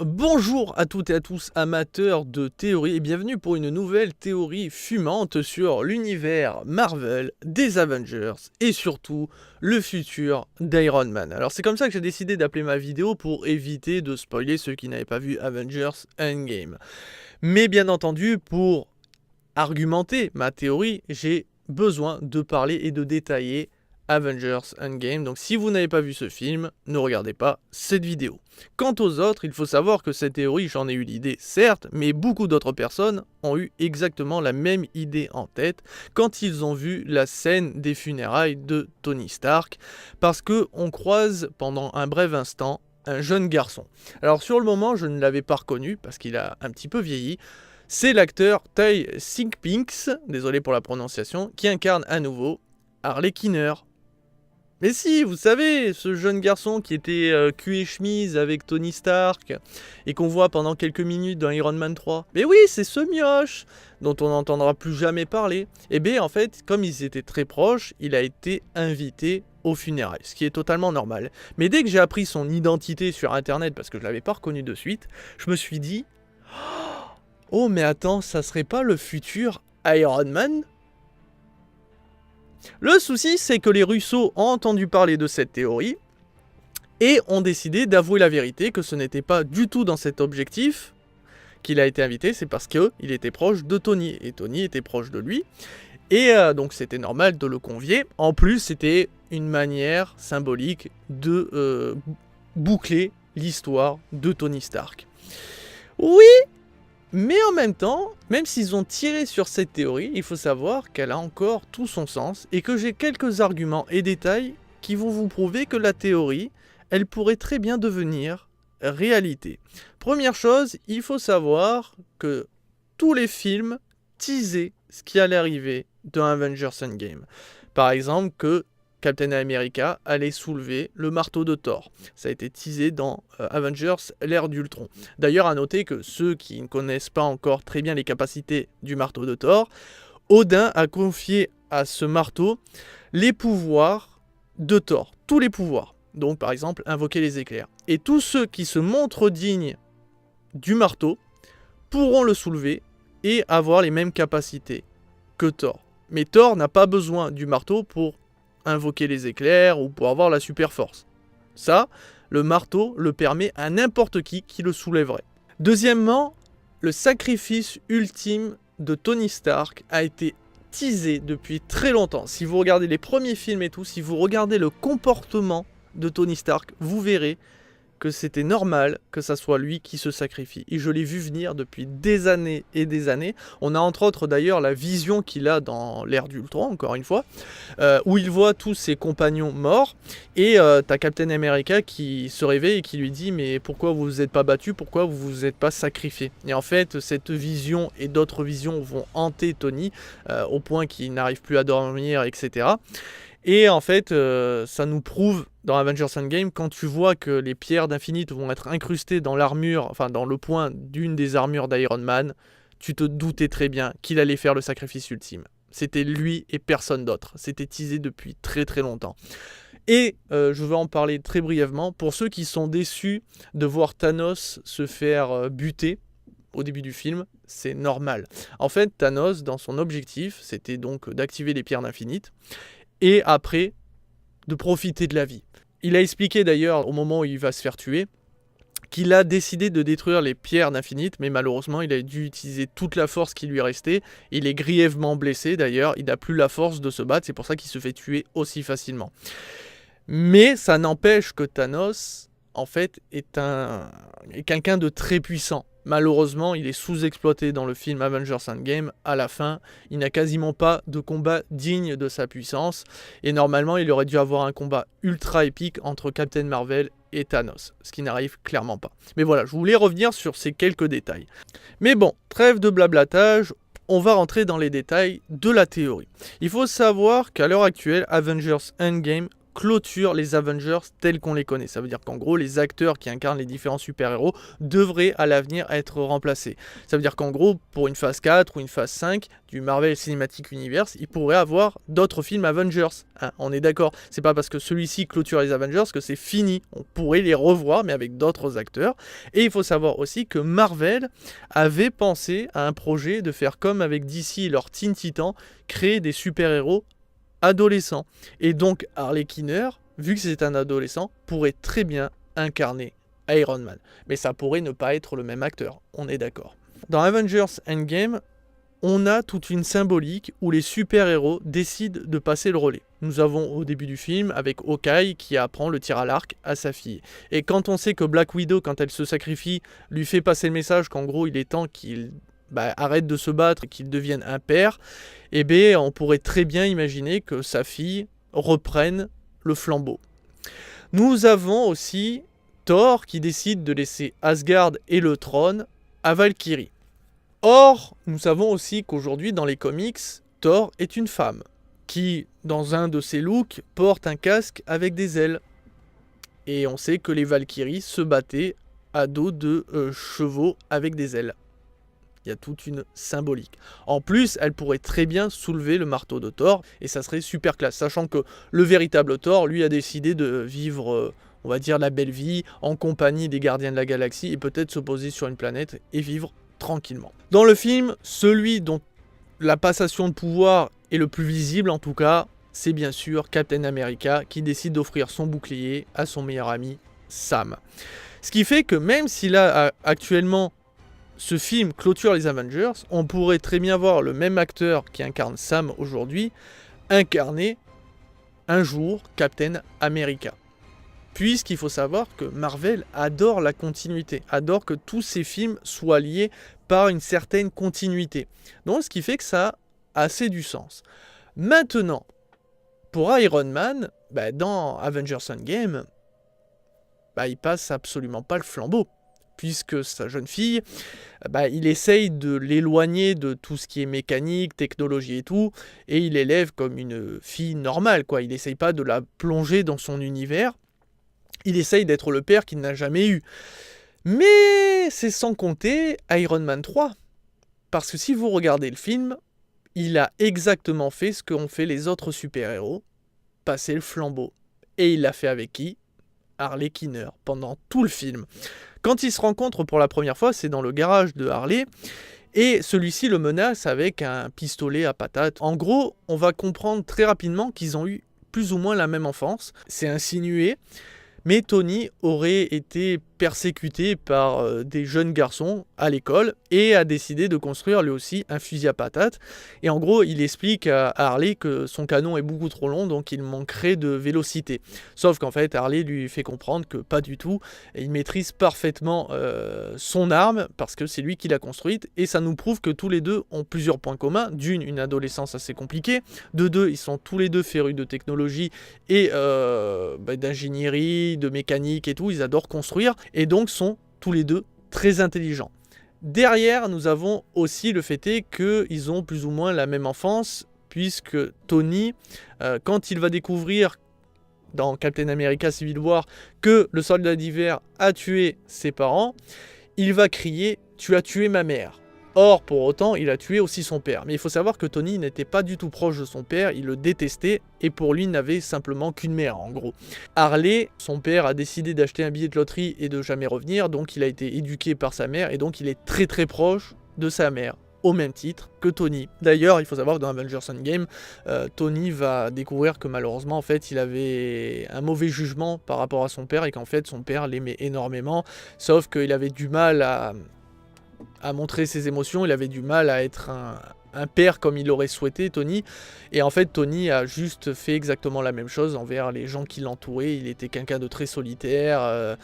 Bonjour à toutes et à tous amateurs de théorie et bienvenue pour une nouvelle théorie fumante sur l'univers Marvel, des Avengers et surtout le futur d'Iron Man. Alors c'est comme ça que j'ai décidé d'appeler ma vidéo pour éviter de spoiler ceux qui n'avaient pas vu Avengers Endgame. Mais bien entendu, pour argumenter ma théorie, j'ai besoin de parler et de détailler Avengers Endgame. Donc si vous n'avez pas vu ce film, ne regardez pas cette vidéo. Quant aux autres, il faut savoir que cette théorie, j'en ai eu l'idée certes, mais beaucoup d'autres personnes ont eu exactement la même idée en tête quand ils ont vu la scène des funérailles de Tony Stark, parce que on croise pendant un bref instant un jeune garçon. Alors sur le moment, je ne l'avais pas reconnu parce qu'il a un petit peu vieilli. C'est l'acteur Ty Sigpinks, désolé pour la prononciation, qui incarne à nouveau Harlequiner. Mais si, vous savez, ce jeune garçon qui était cul et chemise avec Tony Stark et qu'on voit pendant quelques minutes dans Iron Man 3. Mais oui, c'est ce mioche dont on n'entendra plus jamais parler. Et bien en fait, comme ils étaient très proches, il a été invité aux funérailles, ce qui est totalement normal. Mais dès que j'ai appris son identité sur internet, parce que je l'avais pas reconnu de suite, je me suis dit, oh mais attends, ça serait pas le futur Iron Man ? Le souci, c'est que les Russo ont entendu parler de cette théorie et ont décidé d'avouer la vérité, que ce n'était pas du tout dans cet objectif qu'il a été invité, c'est parce qu'il était proche de Tony, et Tony était proche de lui, et donc c'était normal de le convier. En plus, c'était une manière symbolique de boucler l'histoire de Tony Stark. Oui, mais en même temps, même s'ils ont tiré sur cette théorie, il faut savoir qu'elle a encore tout son sens et que j'ai quelques arguments et détails qui vont vous prouver que la théorie, elle pourrait très bien devenir réalité. Première chose, il faut savoir que tous les films teasaient ce qui allait arriver dans Avengers Endgame. Par exemple, que Captain America allait soulever le marteau de Thor. Ça a été teasé dans Avengers l'ère d'Ultron. D'ailleurs, à noter que ceux qui ne connaissent pas encore très bien les capacités du marteau de Thor, Odin a confié à ce marteau les pouvoirs de Thor. Tous les pouvoirs. Donc, par exemple, invoquer les éclairs. Et tous ceux qui se montrent dignes du marteau pourront le soulever et avoir les mêmes capacités que Thor. Mais Thor n'a pas besoin du marteau pour invoquer les éclairs ou pour avoir la super force. Ça, le marteau le permet à n'importe qui le soulèverait. Deuxièmement, le sacrifice ultime de Tony Stark a été teasé depuis très longtemps. Si vous regardez les premiers films et tout, si vous regardez le comportement de Tony Stark, vous verrez que c'était normal que ça soit lui qui se sacrifie. Et je l'ai vu venir depuis des années et des années. On a entre autres d'ailleurs la vision qu'il a dans l'ère d'Ultron, encore une fois, où il voit tous ses compagnons morts, et t'as Captain America qui se réveille et qui lui dit « Mais pourquoi vous vous êtes pas battu? Pourquoi vous vous êtes pas sacrifié ?» Et en fait, cette vision et d'autres visions vont hanter Tony, au point qu'il n'arrive plus à dormir, etc. Et en fait, ça nous prouve dans Avengers Endgame, quand tu vois que les pierres d'Infinite vont être incrustées dans l'armure, enfin dans le point d'une des armures d'Iron Man, tu te doutais très bien qu'il allait faire le sacrifice ultime. C'était lui et personne d'autre. C'était teasé depuis très très longtemps. Et je vais en parler très brièvement. Pour ceux qui sont déçus de voir Thanos se faire buter au début du film, c'est normal. En fait, Thanos, dans son objectif, c'était donc d'activer les pierres d'Infinite, et après, de profiter de la vie. Il a expliqué d'ailleurs, au moment où il va se faire tuer, qu'il a décidé de détruire les pierres d'Infinite, mais malheureusement, il a dû utiliser toute la force qui lui restait. Il est grièvement blessé d'ailleurs, il n'a plus la force de se battre, c'est pour ça qu'il se fait tuer aussi facilement. Mais ça n'empêche que Thanos, en fait, est quelqu'un de très puissant. Malheureusement, il est sous-exploité dans le film Avengers Endgame. À la fin, il n'a quasiment pas de combat digne de sa puissance. Et normalement, il aurait dû avoir un combat ultra épique entre Captain Marvel et Thanos, ce qui n'arrive clairement pas. Mais voilà, je voulais revenir sur ces quelques détails. Mais bon, trêve de blablatage, on va rentrer dans les détails de la théorie. Il faut savoir qu'à l'heure actuelle, Avengers Endgame clôture les Avengers tels qu'on les connaît. Ça veut dire qu'en gros, les acteurs qui incarnent les différents super-héros devraient à l'avenir être remplacés. Ça veut dire qu'en gros, pour une phase 4 ou une phase 5 du Marvel Cinematic Universe, il pourrait avoir d'autres films Avengers. Hein, on est d'accord. C'est pas parce que celui-ci clôture les Avengers que c'est fini. On pourrait les revoir, mais avec d'autres acteurs. Et il faut savoir aussi que Marvel avait pensé à un projet de faire comme avec DC et leur Teen Titans, créer des super-héros adolescent. Et donc Harley Quinn, vu que c'est un adolescent, pourrait très bien incarner Iron Man. Mais ça pourrait ne pas être le même acteur, on est d'accord. Dans Avengers Endgame, on a toute une symbolique où les super-héros décident de passer le relais. Nous avons au début du film avec Hawkeye qui apprend le tir à l'arc à sa fille. Et quand on sait que Black Widow, quand elle se sacrifie, lui fait passer le message qu'en gros il est temps qu'il arrête de se battre et qu'il devienne un père, eh bien, on pourrait très bien imaginer que sa fille reprenne le flambeau. Nous avons aussi Thor qui décide de laisser Asgard et le trône à Valkyrie. Or, nous savons aussi qu'aujourd'hui, dans les comics, Thor est une femme qui, dans un de ses looks, porte un casque avec des ailes. Et on sait que les Valkyries se battaient à dos de chevaux avec des ailes. Il y a toute une symbolique. En plus, elle pourrait très bien soulever le marteau de Thor, et ça serait super classe, sachant que le véritable Thor, lui, a décidé de vivre, on va dire, la belle vie, en compagnie des gardiens de la galaxie, et peut-être se poser sur une planète et vivre tranquillement. Dans le film, celui dont la passation de pouvoir est le plus visible, en tout cas, c'est bien sûr Captain America, qui décide d'offrir son bouclier à son meilleur ami, Sam. Ce qui fait que même s'il a actuellement ce film clôture les Avengers, on pourrait très bien voir le même acteur qui incarne Sam aujourd'hui incarner un jour Captain America. Puisqu'il faut savoir que Marvel adore la continuité, adore que tous ses films soient liés par une certaine continuité. Donc ce qui fait que ça a assez du sens. Maintenant, pour Iron Man, dans Avengers Endgame, il passe absolument pas le flambeau. Puisque sa jeune fille, il essaye de l'éloigner de tout ce qui est mécanique, technologie et tout, et il l'élève comme une fille normale, quoi. Il n'essaye pas de la plonger dans son univers, il essaye d'être le père qu'il n'a jamais eu. Mais c'est sans compter Iron Man 3, parce que si vous regardez le film, il a exactement fait ce qu'ont fait les autres super-héros, passer le flambeau. Et il l'a fait avec qui ? Harley Quinn, pendant tout le film. Quand ils se rencontrent pour la première fois, c'est dans le garage de Harley, et celui-ci le menace avec un pistolet à patate. En gros, on va comprendre très rapidement qu'ils ont eu plus ou moins la même enfance. C'est insinué, mais Tony aurait été persécuté par des jeunes garçons à l'école et a décidé de construire lui aussi un fusil à patate. Et en gros, il explique à Harley que son canon est beaucoup trop long, donc il manquerait de vélocité. Sauf qu'en fait, Harley lui fait comprendre que pas du tout. Il maîtrise parfaitement son arme parce que c'est lui qui l'a construite. Et ça nous prouve que tous les deux ont plusieurs points communs. D'une, une adolescence assez compliquée. De deux, ils sont tous les deux férus de technologie et d'ingénierie, de mécanique et tout. Ils adorent construire. Et donc sont tous les deux très intelligents. Derrière, nous avons aussi le fait qu'ils ont plus ou moins la même enfance, puisque Tony, quand il va découvrir dans Captain America Civil War que le soldat d'hiver a tué ses parents, il va crier « Tu as tué ma mère ». Or, pour autant, il a tué aussi son père. Mais il faut savoir que Tony n'était pas du tout proche de son père, il le détestait, et pour lui, il n'avait simplement qu'une mère, en gros. Harley, son père a décidé d'acheter un billet de loterie et de jamais revenir, donc il a été éduqué par sa mère, et donc il est très très proche de sa mère, au même titre que Tony. D'ailleurs, il faut savoir que dans Avengers Endgame, Tony va découvrir que malheureusement, en fait, il avait un mauvais jugement par rapport à son père, et qu'en fait, son père l'aimait énormément, sauf qu'il avait du mal à montrer ses émotions, il avait du mal à être un père comme il l'aurait souhaité, Tony. Et en fait, Tony a juste fait exactement la même chose envers les gens qui l'entouraient. Il était quelqu'un de très solitaire,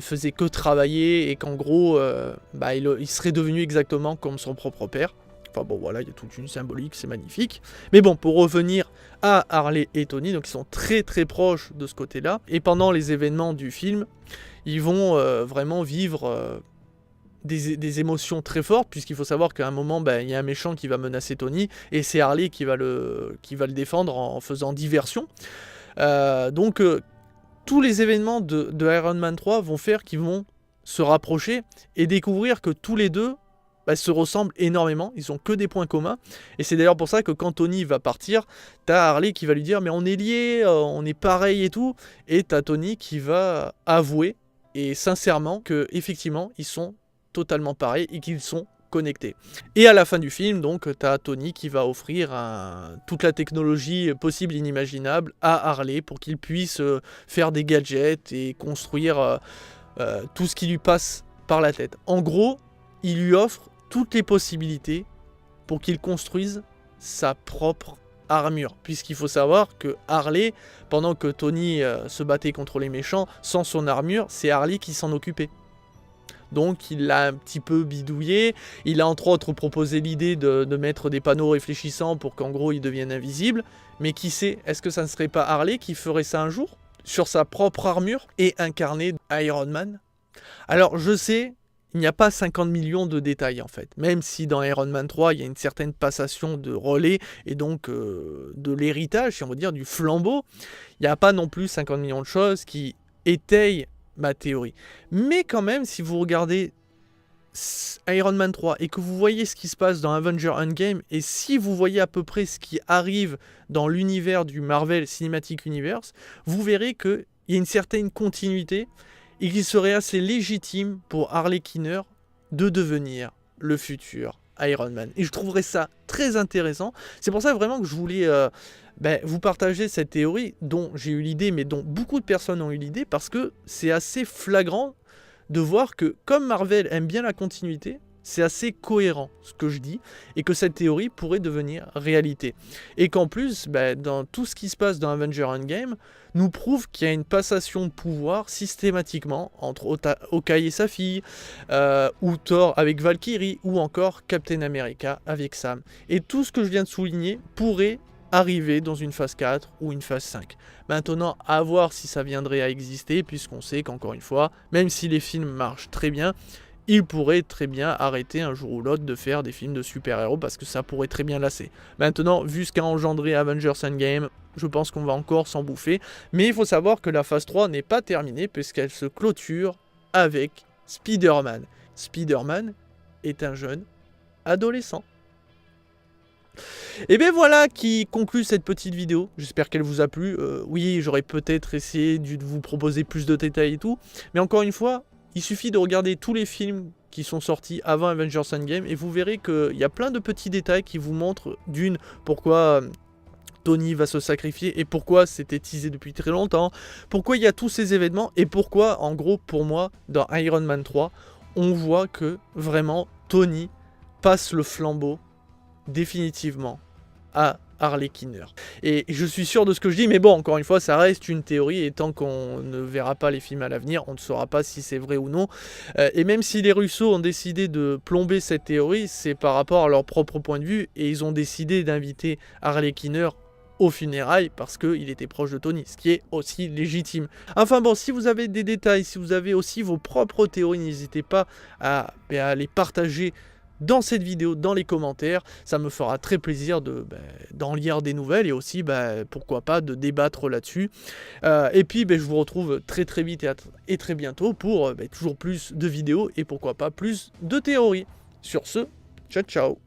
faisait que travailler, et qu'en gros, il serait devenu exactement comme son propre père. Enfin bon, voilà, il y a toute une symbolique, c'est magnifique. Mais bon, pour revenir à Harley et Tony, donc ils sont très très proches de ce côté-là. Et pendant les événements du film, ils vont vraiment vivre des émotions très fortes, puisqu'il faut savoir qu'à un moment, il y a un méchant qui va menacer Tony, et c'est Harley qui va le défendre en faisant diversion. Donc tous les événements de Iron Man 3 vont faire qu'ils vont se rapprocher et découvrir que tous les deux se ressemblent énormément, ils ont que des points communs, et c'est d'ailleurs pour ça que quand Tony va partir, t'as Harley qui va lui dire mais on est liés, on est pareil et tout, et t'as Tony qui va avouer, et sincèrement, que effectivement ils sont totalement pareils et qu'ils sont connectés. Et à la fin du film, donc, t'as Tony qui va offrir toute la technologie possible et inimaginable à Harley pour qu'il puisse faire des gadgets et construire tout ce qui lui passe par la tête. En gros, il lui offre toutes les possibilités pour qu'il construise sa propre armure. Puisqu'il faut savoir que Harley, pendant que Tony se battait contre les méchants, sans son armure, c'est Harley qui s'en occupait. Donc il l'a un petit peu bidouillé, il a entre autres proposé l'idée de mettre des panneaux réfléchissants pour qu'en gros il devienne invisible, mais qui sait, est-ce que ça ne serait pas Harley qui ferait ça un jour, sur sa propre armure, et incarner Iron Man? Alors je sais, il n'y a pas 50 millions de détails en fait, même si dans Iron Man 3 il y a une certaine passation de relais, et donc de l'héritage, si on veut dire, du flambeau, il n'y a pas non plus 50 millions de choses qui étayent ma théorie. Mais quand même, si vous regardez Iron Man 3 et que vous voyez ce qui se passe dans Avengers Endgame, et si vous voyez à peu près ce qui arrive dans l'univers du Marvel Cinematic Universe, vous verrez qu'il y a une certaine continuité et qu'il serait assez légitime pour Harley Quinn de devenir le futur Iron Man. Et je trouverais ça très intéressant. C'est pour ça vraiment que je voulais vous partager cette théorie dont j'ai eu l'idée, mais dont beaucoup de personnes ont eu l'idée, parce que c'est assez flagrant de voir que, comme Marvel aime bien la continuité, c'est assez cohérent ce que je dis, et que cette théorie pourrait devenir réalité. Et qu'en plus, dans tout ce qui se passe dans Avengers Endgame, nous prouve qu'il y a une passation de pouvoir systématiquement entre Hawkeye et sa fille, ou Thor avec Valkyrie, ou encore Captain America avec Sam. Et tout ce que je viens de souligner pourrait arriver dans une phase 4 ou une phase 5. Maintenant, à voir si ça viendrait à exister, puisqu'on sait qu'encore une fois, même si les films marchent très bien, ils pourraient très bien arrêter un jour ou l'autre de faire des films de super-héros, parce que ça pourrait très bien lasser. Maintenant, vu ce qu'a engendré Avengers Endgame, je pense qu'on va encore s'en bouffer, mais il faut savoir que la phase 3 n'est pas terminée, puisqu'elle se clôture avec Spider-Man. Spider-Man est un jeune adolescent. Et bien voilà qui conclut cette petite vidéo, j'espère qu'elle vous a plu. Oui, j'aurais peut-être essayé de vous proposer plus de détails et tout, mais encore une fois, il suffit de regarder tous les films qui sont sortis avant Avengers Endgame et vous verrez qu'il y a plein de petits détails qui vous montrent d'une, pourquoi Tony va se sacrifier et pourquoi c'était teasé depuis très longtemps, pourquoi il y a tous ces événements et pourquoi, en gros, pour moi, dans Iron Man 3, on voit que vraiment Tony passe le flambeau définitivement à Harley Quinn. Et je suis sûr de ce que je dis, mais bon, encore une fois, ça reste une théorie, et tant qu'on ne verra pas les films à l'avenir, on ne saura pas si c'est vrai ou non. Et même si les Russo ont décidé de plomber cette théorie, c'est par rapport à leur propre point de vue, et ils ont décidé d'inviter Harley Quinn aux funérailles parce qu'il était proche de Tony, ce qui est aussi légitime. Enfin bon, si vous avez des détails, si vous avez aussi vos propres théories, n'hésitez pas à les partager dans cette vidéo, dans les commentaires. Ça me fera très plaisir d'en lire des nouvelles et aussi, pourquoi pas, de débattre là-dessus. Et puis, je vous retrouve très très vite et très bientôt pour toujours plus de vidéos et pourquoi pas plus de théories. Sur ce, ciao ciao.